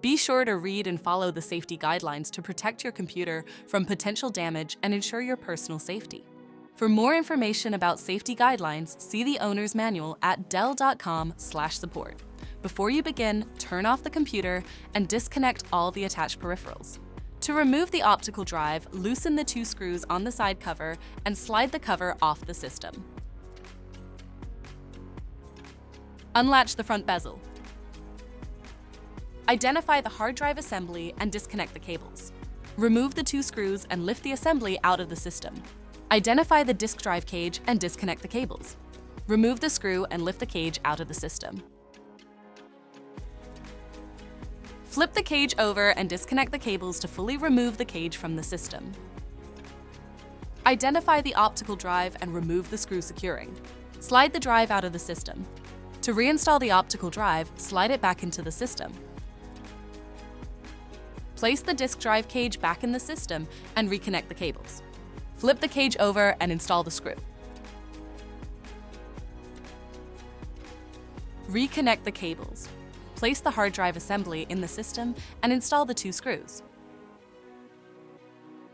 Be sure to read and follow the safety guidelines to protect your computer from potential damage and ensure your personal safety. For more information about safety guidelines, see the owner's manual at dell.com/support. Before you begin, turn off the computer and disconnect all the attached peripherals. To remove the optical drive, loosen the 2 screws on the side cover and slide the cover off the system. Unlatch the front bezel. Identify the hard drive assembly and disconnect the cables. Remove the 2 screws and lift the assembly out of the system. Identify the disk drive cage and disconnect the cables. Remove the screw and lift the cage out of the system. Flip the cage over and disconnect the cables to fully remove the cage from the system. Identify the optical drive and remove the screw securing. Slide the drive out of the system. To reinstall the optical drive, slide it back into the system. Place the disk drive cage back in the system and reconnect the cables. Flip the cage over and install the screw. Reconnect the cables. Place the hard drive assembly in the system and install the 2 screws.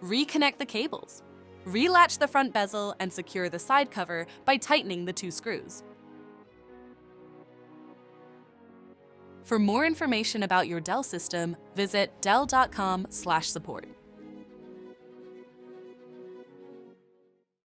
Reconnect the cables. Relatch the front bezel and secure the side cover by tightening the 2 screws. For more information about your Dell system, visit dell.com/support.